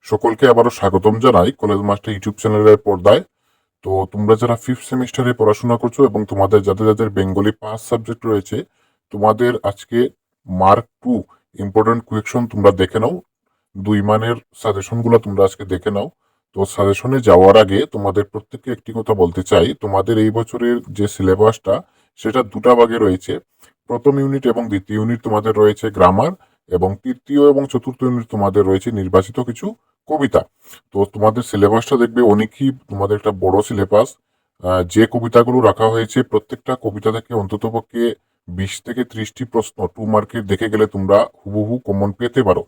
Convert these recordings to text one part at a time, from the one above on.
সকলকে আবারও স্বাগতম জানাই কলেজ মাস্টার ইউটিউব চ্যানেলের পর্দায়। তো তোমরা যারা 5th সেমিস্টারে পড়াশোনা করছো এবং তোমাদের যাদের যাদের বেঙ্গলি 5 সাবজেক্ট রয়েছে, তোমাদের আজকে মার্ক 2 ইম্পর্টেন্ট কোয়েকশন তোমরা দেখে নাও। 2 মানের সাজেশনগুলো তোমরা আজকে দেখে নাও। তো সাজেশনে যাওয়ার আগে তোমাদের প্রত্যেককে একটি কথা বলতে চাই, তোমাদের এই বছরের যে সিলেবাসটা সেটা দুটা ভাগে রয়েছে। প্রথম ইউনিট এবং দ্বিতীয় ইউনিট তোমাদের রয়েছে গ্রামার, এবং তৃতীয় এবং চতুর্থ ইউনিট তোমাদের রয়েছে নির্বাচিত কিছু কবিতা। তো তোমাদের সিলেবাসটা দেখবে অনেকই তোমাদের একটা বড় সিলেবাস। যে কবিতাগুলো রাখা হয়েছে প্রত্যেকটা কবিতা থেকে অন্ততপক্ষে 20 থেকে 30টি প্রশ্ন 2 মার্কের দেখে গেলে তোমরা হুবহু কমন পেতে পারো।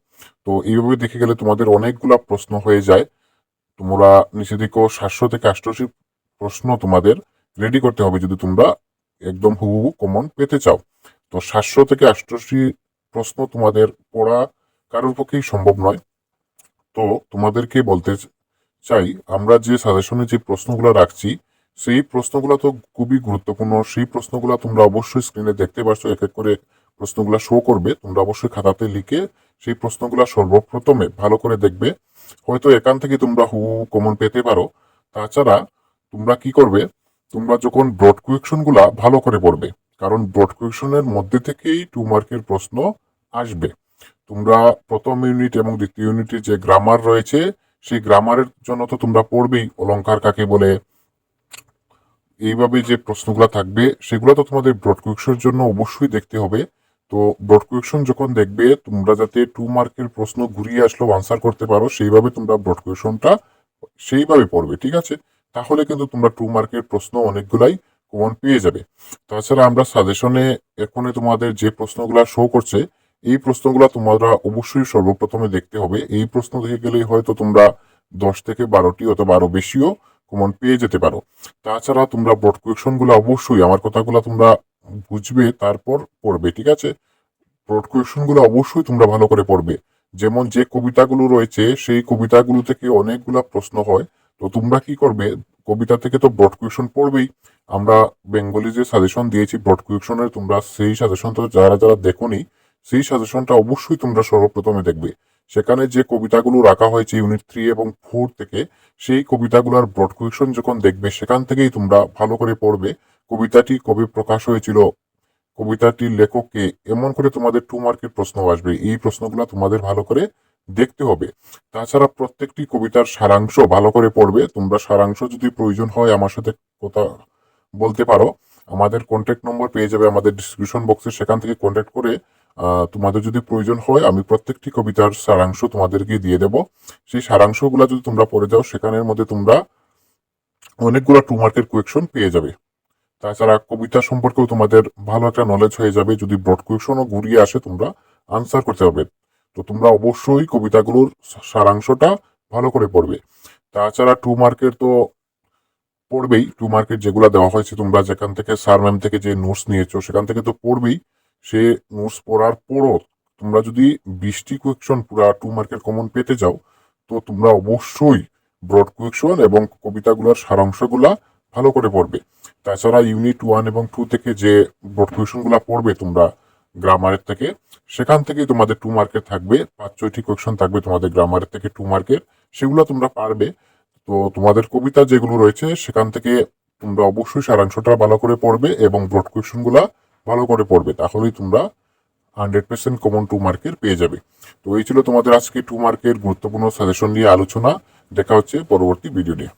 তো এইভাবে দেখে গেলে তোমাদের অনেকগুলা প্রশ্ন হয়ে যায়। তোমরা নিচে দিকেও 700 থেকে 88 প্রশ্ন তোমাদের রেডি করতে হবে যদি তোমরা একদম হুবহু কমন পেতে চাও। তো 700 থেকে 88 প্রশ্ন তোমাদের পড়া কারোর পক্ষেই সম্ভব নয়। তো তোমাদেরকে বলতে চাই, আমরা যে সাজেশনে যে প্রশ্নগুলো রাখছি সেই প্রশ্নগুলো তো খুবই গুরুত্বপূর্ণ। সেই প্রশ্নগুলো তোমরা অবশ্যই স্ক্রিনে দেখতে পাচ্ছ, এক এক করে প্রশ্নগুলো শো করবে। তোমরা অবশ্যই খাতাতে লিখে সেই প্রশ্নগুলো সর্বপ্রথমে ভালো করে দেখবে। হয়তো এখান থেকে তোমরা কমন পেতে পারো। তাছাড়া তোমরা কি করবে, তোমরা যখন ব্রড কোয়েকশন গুলা ভালো করে পড়বে, কারণ ব্রড কোয়েকশনের মধ্যে থেকেই 2 মার্কের প্রশ্ন আসবে। তোমরা প্রথম ইউনিট এবং দ্বিতীয় ইউনিটের যে গ্রামার রয়েছে সেই গ্রামারের জন্য তো তোমরা পড়বেই, অলংকার কাকে বলে, এইভাবে যে প্রশ্নগুলো থাকবে সেগুলো তো তোমাদের ব্রড কোয়েকশনের জন্য অবশ্যই দেখতে হবে। তো ব্রড কোয়েকশন যখন দেখবে, তোমরা যাতে 2 মার্কের প্রশ্ন ঘুরিয়ে আসলেও আনসার করতে পারো সেইভাবে তোমরা ব্রড কোয়েকশনটা সেইভাবে পড়বে, ঠিক আছে? তাহলে কিন্তু তোমরা 2 মার্কের প্রশ্ন অনেকগুলাই কমন পেয়ে যাবে। তাছাড়া আমরা সাজেশনে এখনই তোমাদের যে প্রশ্নগুলো শো করছে এই প্রশ্নগুলো তোমরা অবশ্যই সর্বপ্রথমে দেখতে হবে। এই প্রশ্ন দেখে গেলেই হয়তো তোমরা 10 থেকে 12টি অথবা আরো বেশিও কমন পেয়ে যেতে পারো। তাছাড়া তোমরা ব্রড কোয়েকশন গুলো অবশ্যই আমার কথাগুলো তোমরা বুঝবে তারপর পড়বে, ঠিক আছে? ব্রড কোয়েকশন গুলো অবশ্যই তোমরা ভালো করে পড়বে। যেমন যে কবিতাগুলো রয়েছে সেই কবিতাগুলো থেকে অনেকগুলা প্রশ্ন হয়। তো তোমরা কি করবে, কবিতা থেকে তো ব্রড কোয়েকশন পড়বেই। আমরা বেঙ্গলি যে সাজেশন দিয়েছি ব্রড কোয়েকশনের, তোমরা সেই সাজেশন তো যারা যারা দেখোনি সেই সাজেশনটা অবশ্যই তোমরা সর্বপ্রথমে দেখবে। সেখানে যে কবিতাগুলো রাখা হয়েছে ইউনিট 3 এবং 4 থেকে, সেই কবিতাগুলোর ব্রড কোয়েকশন যখন দেখবে সেখান থেকেই তোমরা ভালো করে পড়বে। কবিতাটি কবে প্রকাশ হয়েছিল, কবিতাটির লেখককে, এমন করে তোমাদের 2 মার্কের প্রশ্ন আসবে। এই প্রশ্নগুলো তোমাদের ভালো করে দেখতে হবে। তাছাড়া প্রত্যেকটি কবিতার সারাংশ ভালো করে পড়বে। তোমরা সারাংশ যদি প্রয়োজন হয় আমার সাথে কথা বলতে পারো। আমাদের কন্ট্যাক্ট নম্বর পেয়ে যাবে আমাদের ডিসক্রিপশন বক্সে, সেখান থেকে কন্ট্যাক্ট করে তোমাদের যদি প্রয়োজন হয় আমি প্রত্যেকটি কবিতার সারাংশ তোমাদেরকে দিয়ে দেব। সেই সারাংশগুলো যদি তোমরা পড়ে যাও সেখানের মধ্যে তোমরা অনেকগুলো 2 মার্কের কোয়েকশন পেয়ে যাবে। তাছাড়া কবিতা সম্পর্কেও তোমাদের ভালো একটা নলেজ হয়ে যাবে। যদি ব্রড কোয়েকশনও ঘুরিয়ে আসে তোমরা আনসার করতে পারবে। তো তোমরা অবশ্যই কবিতাগুলোর সারাংশটা ভালো করে পড়বে। তাছাড়া 2 মার্কের তো পড়বেই, 2 মার্কের যেগুলো দেওয়া হয়েছে তোমরা যেখান থেকে স্যার ম্যাম থেকে যে নোটস নিয়েছো সেখান থেকে তো পড়বেই। সে নোটস পড়ার পরও তোমরা যদি 20টি কোয়েকশন পুরা 2 মার্কের কমন পেতে যাও, তো তোমরা অবশ্যই ব্রড কোয়েকশন এবং কবিতাগুলোর সারাংশগুলা ভালো করে পড়বে। তাছাড়া ইউনিট 1 এবং 2 থেকে যে ব্রড কোয়েকশনগুলা পড়বে তোমরা গ্রামারের থেকে, সেখান থেকেই তোমাদের 2 মার্কের থাকবে। 5-6টি কোয়েকশন থাকবে তোমাদের গ্রামারের থেকে 2 মার্কের, সেগুলো তোমরা পারবে। তো তোমাদের কবিতা যেগুলো রয়েছে সেখান থেকে তোমরা অবশ্যই সারাংশটা ভালো করে পড়বে এবং ব্রড কোয়েকশন গুলা ভালো করে পড়বে, তাহলেই তোমরা 100% কমন 2 মার্কের পেয়ে যাবে। তো এই ছিল তোমাদের আজকে 2 মার্কের গুরুত্বপূর্ণ সাজেশন নিয়ে আলোচনা। দেখা হচ্ছে পরবর্তী ভিডিও নিয়ে।